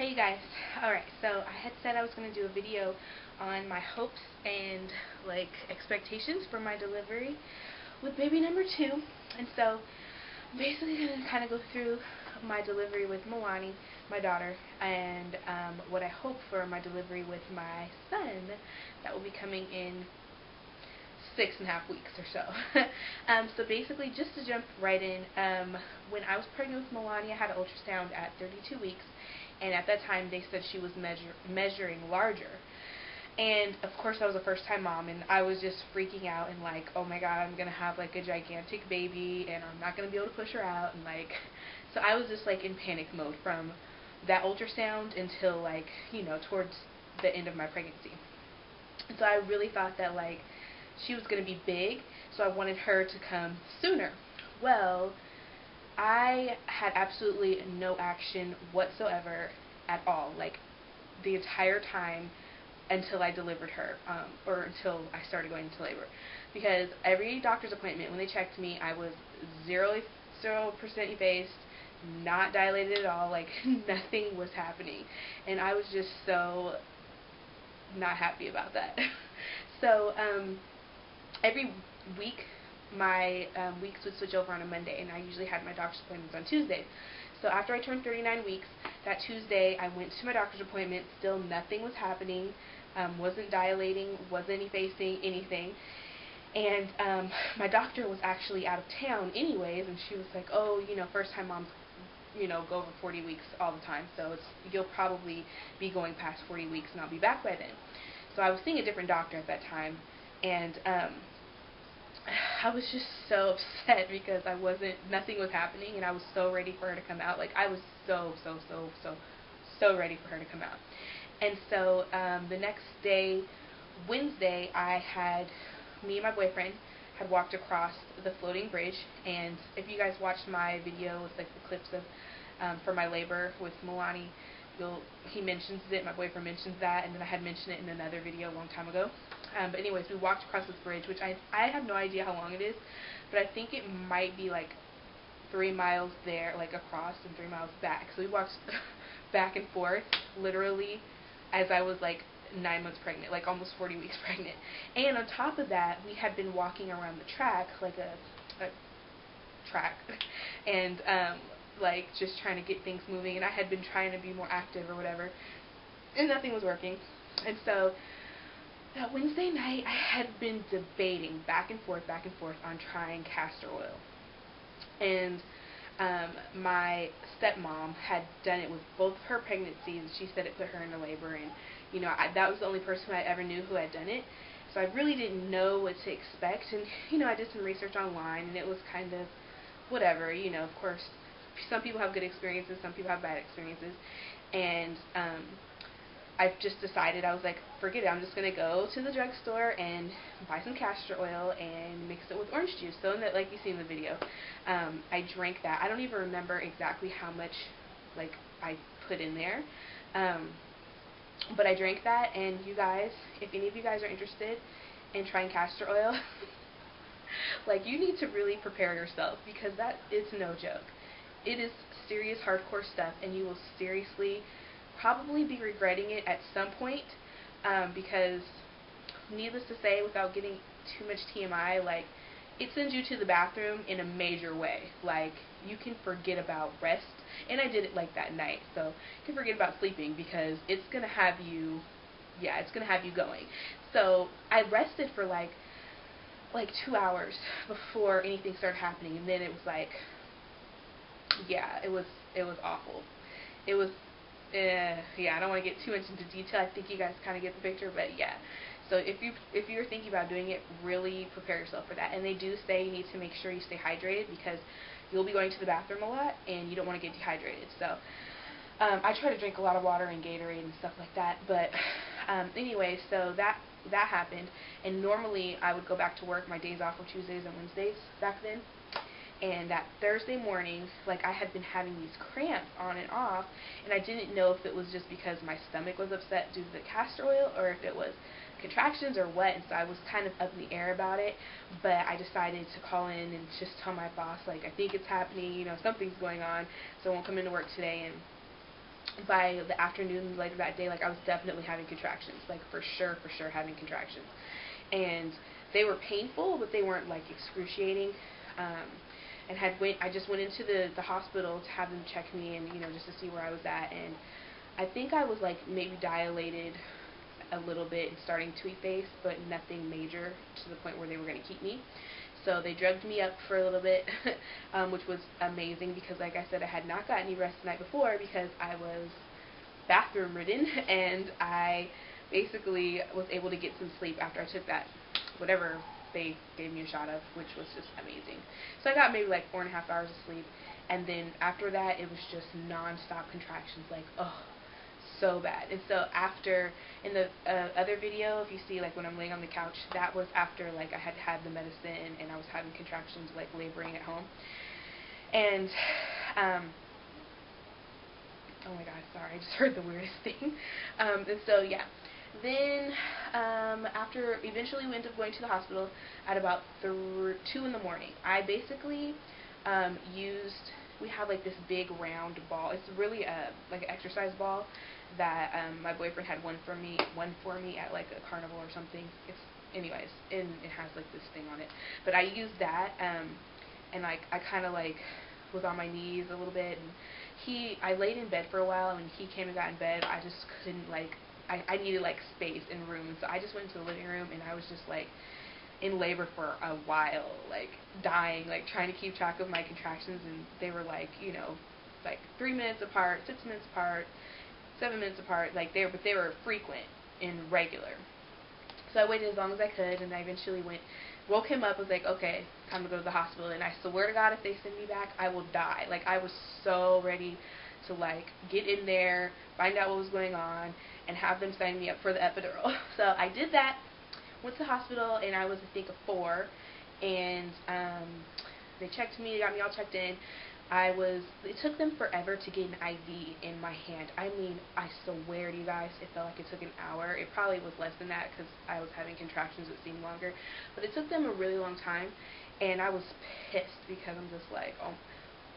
Hey you guys, alright, so I had said I was going to do a video on my hopes and expectations for my delivery with baby number 2, and so I'm basically going to kind of go through my delivery with Milani, my daughter, and what I hope for my delivery with my son that will be coming in 6.5 weeks or so. So basically, just to jump right in, when I was pregnant with Milani, I had an ultrasound at 32 weeks, and at that time they said she was measuring larger. And of course I was a first-time mom, and I was just freaking out and like, oh my god, I'm gonna have like a gigantic baby, and I'm not gonna be able to push her out, and like, so I was just like in panic mode from that ultrasound until like, you know, towards the end of my pregnancy. And so I really thought that like she was gonna be big, so I wanted her to come sooner. Well, I had absolutely no action whatsoever at all, like the entire time until I delivered her, or until I started going into labor. Because every doctor's appointment, when they checked me, I was 0% effaced, not dilated at all, like nothing was happening. And I was just so not happy about that. So every week my weeks would switch over on a Monday, and I usually had my doctor's appointments on Tuesdays. So after I turned 39 weeks, that Tuesday I went to my doctor's appointment. Still nothing was happening, wasn't dilating, wasn't effacing anything. And my doctor was actually out of town anyways, and she was like, oh, you know, first time moms, you know, go over 40 weeks all the time, so you'll probably be going past 40 weeks and I'll be back by then. So I was seeing a different doctor at that time, and I was just so upset because nothing was happening, and I was so ready for her to come out. Like, I was so ready for her to come out. And so the next day, Wednesday, me and my boyfriend had walked across the floating bridge, and if you guys watched my video with like the clips of for my labor with Milani, he mentions it, my boyfriend mentions that, and then I had mentioned it in another video a long time ago. But anyways, we walked across this bridge, which I have no idea how long it is, but I think it might be like 3 miles there, like across, and 3 miles back. So we walked back and forth, literally, as I was like 9 months pregnant, like almost 40 weeks pregnant. And on top of that, we had been walking around the track, like a track, and like just trying to get things moving, and I had been trying to be more active or whatever, and nothing was working. And so that Wednesday night, I had been debating back and forth on trying castor oil. And my stepmom had done it with both her pregnancies. She said it put her into labor, and you know, that was the only person I ever knew who had done it. So I really didn't know what to expect, and you know, I did some research online, and it was kind of whatever. You know, of course, some people have good experiences, some people have bad experiences, and I just decided, I was like, forget it, I'm just going to go to the drugstore and buy some castor oil and mix it with orange juice. So that, like you see in the video, I drank that. I don't even remember exactly how much like I put in there, but I drank that. And you guys, if any of you guys are interested in trying castor oil, like, you need to really prepare yourself, because it's no joke. It is serious hardcore stuff, and you will seriously probably be regretting it at some point, because needless to say, without getting too much TMI, like, it sends you to the bathroom in a major way. Like, you can forget about rest, and I did it like that night, so you can forget about sleeping, because it's gonna have you, yeah, it's gonna have you going. So I rested for like 2 hours before anything started happening, and then it was like, yeah, it was awful. It was, yeah, I don't want to get too much into detail. I think you guys kind of get the picture, but yeah. So if you're thinking about doing it, really prepare yourself for that. And they do say you need to make sure you stay hydrated, because you'll be going to the bathroom a lot, and you don't want to get dehydrated. So I try to drink a lot of water and Gatorade and stuff like that. But anyway, so that happened, and normally I would go back to work. My days off were Tuesdays and Wednesdays back then. And that Thursday morning, like, I had been having these cramps on and off, and I didn't know if it was just because my stomach was upset due to the castor oil, or if it was contractions or what. And so I was kind of up in the air about it, but I decided to call in and just tell my boss, like, I think it's happening, you know, something's going on, so I won't come into work today. And by the afternoon later that day, like I was definitely having contractions, like for sure having contractions, and they were painful, but they weren't like excruciating. And I just went into the hospital to have them check me and just to see where I was at, and I think I was like maybe dilated a little bit and starting to efface, but nothing major to the point where they were going to keep me. So they drugged me up for a little bit, which was amazing because, like I said, I had not gotten any rest the night before because I was bathroom ridden, and I basically was able to get some sleep after I took that whatever they gave me a shot of, which was just amazing. So I got maybe like 4.5 hours of sleep, and then after that it was just non-stop contractions, like so bad. And so after, in the other video, if you see like when I'm laying on the couch, that was after like I had had the medicine and I was having contractions, like laboring at home. And oh my god, sorry, I just heard the weirdest thing. And so yeah, then after eventually we ended up going to the hospital at about 2 in the morning. I basically we have like this big round ball. It's really like an exercise ball that my boyfriend had one for me at like a carnival or something. Anyways, and it has like this thing on it. But I used that, and like I kind of like was on my knees a little bit, and I laid in bed for a while, and when he came and got in bed, I just couldn't like, I needed like space and room, and so I just went into the living room, and I was just like in labor for a while, like dying, like trying to keep track of my contractions, and they were like, like 3 minutes apart, 6 minutes apart, 7 minutes apart, like they were frequent and regular. So I waited as long as I could, and I eventually woke him up, was like, okay, time to go to the hospital, and I swear to God, if they send me back, I will die. Like, I was so ready to, like, get in there, find out what was going on, and have them sign me up for the epidural. So I did that, went to the hospital, and I was, I think, a 4, and they checked me, got me all checked in. It took them forever to get an IV in my hand. I mean, I swear to you guys, it felt like it took an hour. It probably was less than that because I was having contractions that seemed longer. But it took them a really long time, and I was pissed because I'm just like, oh,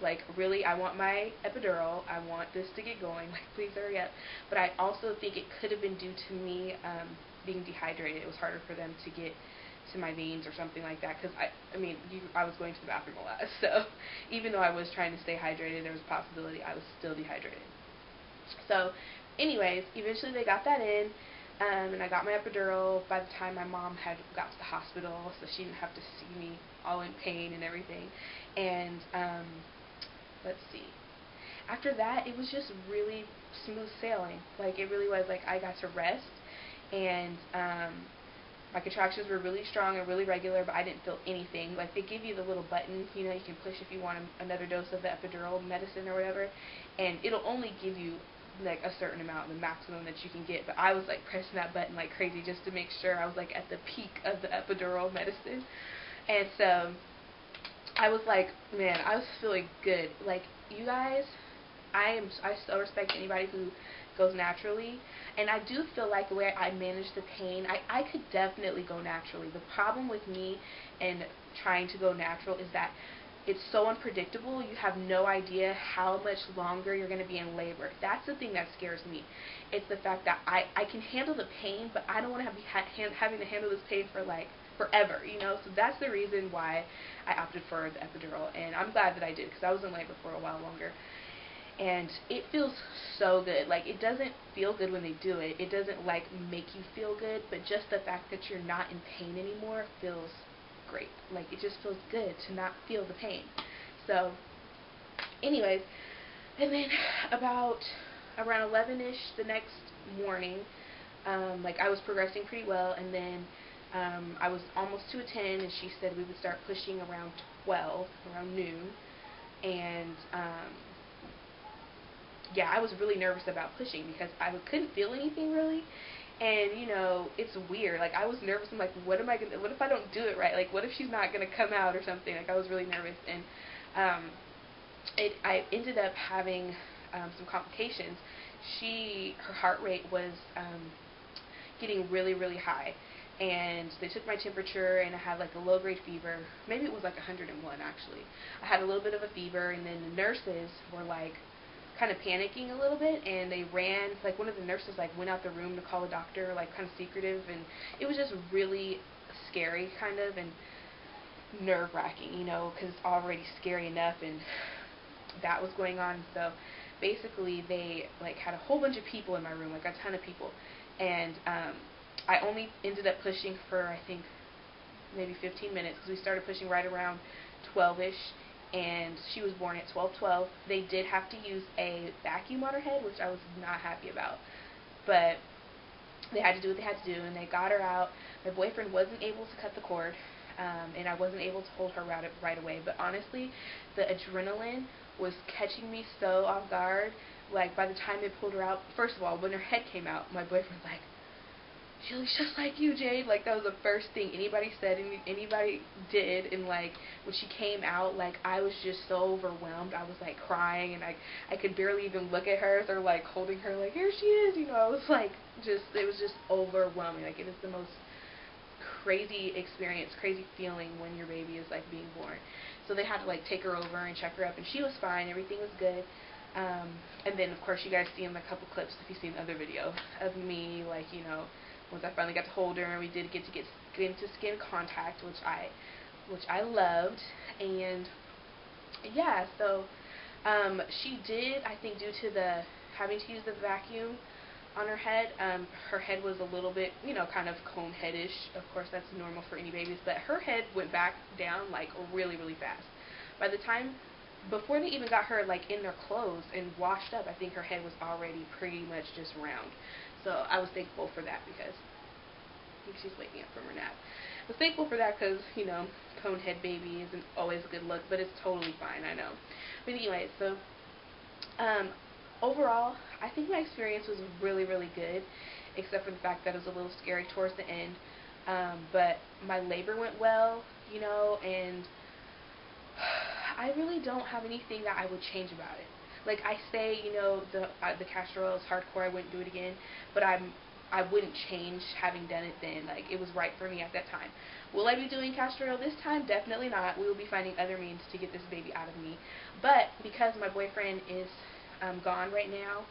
like, really, I want my epidural. I want this to get going. Like, please hurry up. But I also think it could have been due to me being dehydrated. It was harder for them to get to my veins or something like that, because I was going to the bathroom a lot, so even though I was trying to stay hydrated, there was a possibility I was still dehydrated. So anyways, eventually they got that in, and I got my epidural by the time my mom had got to the hospital, so she didn't have to see me all in pain and everything. And let's see, after that it was just really smooth sailing. Like, it really was. Like, I got to rest, and my contractions were really strong and really regular, but I didn't feel anything. Like, they give you the little button, you can push if you want another dose of the epidural medicine or whatever, and it'll only give you like a certain amount, the maximum that you can get. But I was like pressing that button like crazy just to make sure I was like at the peak of the epidural medicine. And so I was like, man, I was feeling good. Like, you guys, I so respect anybody who goes naturally, and I do feel like the way I manage the pain, I could definitely go naturally. The problem with me and trying to go natural is that it's so unpredictable. You have no idea how much longer you're going to be in labor. That's the thing that scares me. It's the fact that I can handle the pain, but I don't want to having to handle this pain for like forever, So that's the reason why I opted for the epidural, and I'm glad that I did, because I was in labor for a while longer. And it feels so good. Like, it doesn't feel good when they do it. It doesn't, like, make you feel good, but just the fact that you're not in pain anymore feels great. Like, it just feels good to not feel the pain. So, anyways, and then about around 11-ish the next morning, like, I was progressing pretty well, and then I was almost to a 10, and she said we would start pushing around 12, around noon, and yeah, I was really nervous about pushing because I couldn't feel anything really, and it's weird. Like, I was nervous. I'm like, what if I don't do it right? Like, what if she's not gonna come out or something? Like, I was really nervous, and I ended up having some complications. Her heart rate was getting really, really high, and they took my temperature, and I had like a low-grade fever. Maybe it was like 101 actually. I had a little bit of a fever, and then the nurses were like kind of panicking a little bit, and they ran, like one of the nurses like went out the room to call a doctor, like kind of secretive, and it was just really scary kind of, and nerve-wracking, you know, because it's already scary enough, and that was going on. So basically they like had a whole bunch of people in my room, like a ton of people, and I only ended up pushing for, I think, maybe 15 minutes, because we started pushing right around 12ish, and she was born at 12:12. They did have to use a vacuum on her head, which I was not happy about, but they had to do what they had to do, and they got her out. My boyfriend wasn't able to cut the cord, and I wasn't able to hold her right away, but honestly, the adrenaline was catching me so off guard. Like, by the time they pulled her out, first of all, when her head came out, my boyfriend's like, "She looks just like you, Jade." Like, that was the first thing anybody said, anybody did, and like, when she came out, like, I was just so overwhelmed. I was like crying, and I could barely even look at her. They're like holding her, like, "Here she is," you know. I was like, it was just overwhelming. Like, it is the most crazy experience, crazy feeling when your baby is like being born. So they had to like take her over and check her up, and she was fine. Everything was good. And then of course you guys see in the couple clips, if you've seen the other video of me, like, you know, once I finally got to hold her, and we did get to get skin to skin contact, which I loved. And yeah, so she did, I think, due to the having to use the vacuum on her head was a little bit, you know, kind of cone headish. Of course, that's normal for any babies, but her head went back down like really, really fast. By the time, before they even got her like in their clothes and washed up, I think her head was already pretty much just round. So I was thankful for that, because I think she's waking up from her nap. I was thankful for that because, you know, cone head baby isn't always a good look, but it's totally fine, I know. But anyway, so overall, I think my experience was really, really good, except for the fact that it was a little scary towards the end. But my labor went well, you know, and I really don't have anything that I would change about it. Like I say, you know, the castor oil is hardcore, I wouldn't do it again, but I wouldn't change having done it then. Like, it was right for me at that time. Will I be doing castor oil this time? Definitely not. We will be finding other means to get this baby out of me. But because my boyfriend is gone right now,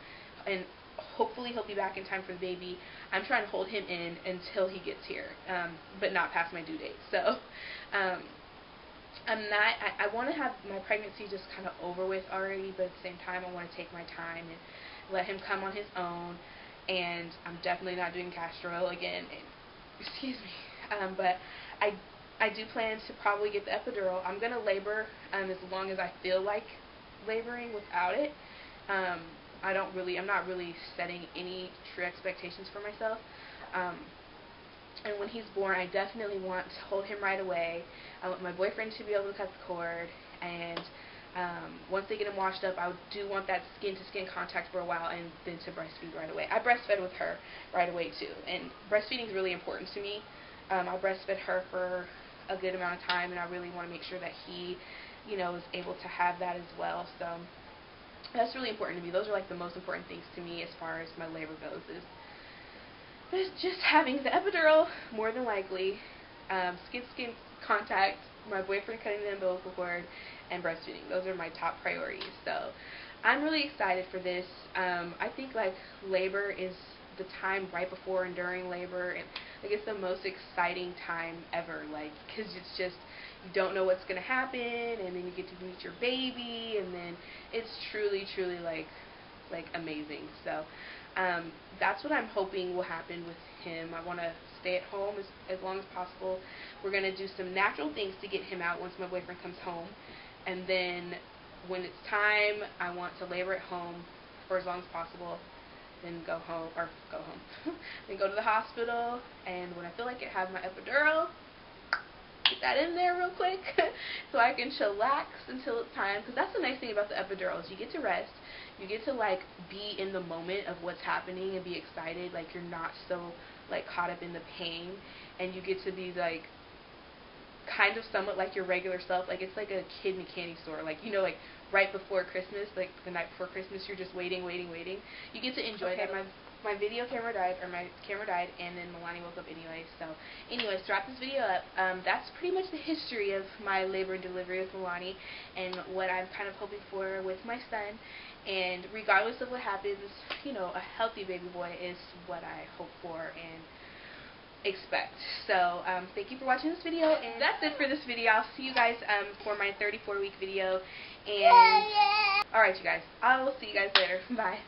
and hopefully he'll be back in time for the baby, I'm trying to hold him in until he gets here, but not past my due date. So I want to have my pregnancy just kind of over with already, but at the same time I want to take my time and let him come on his own. And I'm definitely not doing castor oil again. Excuse me. But I do plan to probably get the epidural. I'm going to labor as long as I feel like laboring without it. I'm not really setting any true expectations for myself. And when he's born, I definitely want to hold him right away. I want my boyfriend to be able to cut the cord, and once they get him washed up, I do want that skin-to-skin contact for a while, and then to breastfeed right away. I breastfed with her right away too, and breastfeeding is really important to me. I breastfed her for a good amount of time, and I really want to make sure that he, you know, is able to have that as well. So that's really important to me. Those are like the most important things to me as far as my labor goes, is just having the epidural, more than likely, skin-to-skin contact, my boyfriend cutting the umbilical cord, and breastfeeding. Those are my top priorities. So I'm really excited for this. I think like labor is the time right before and during labor, and like it's the most exciting time ever, like, because it's just, you don't know what's going to happen, and then you get to meet your baby, and then it's truly, truly like amazing. So that's what I'm hoping will happen with him. I want to stay at home as long as possible. We're going to do some natural things to get him out once my boyfriend comes home, and then when it's time, I want to labor at home for as long as possible, then go home, then go to the hospital, and when I feel like it, have my epidural, get that in there real quick so I can chillax until it's time. Because that's the nice thing about the epidural, is you get to rest, you get to like be in the moment of what's happening and be excited. Like, you're not so like caught up in the pain, and you get to be like kind of somewhat like your regular self. Like, it's like a kid in a candy store, like, you know, like right before Christmas, like the night before Christmas, you're just waiting. You get to enjoy that. my video camera died, or my camera died, and then Milani woke up anyway. So, anyways, to wrap this video up, that's pretty much the history of my labor and delivery with Milani, and what I'm kind of hoping for with my son. And regardless of what happens, you know, a healthy baby boy is what I hope for and expect. So, thank you for watching this video, and that's it for this video. I'll see you guys for my 34-week video. And alright, you guys, I will see you guys later. Bye.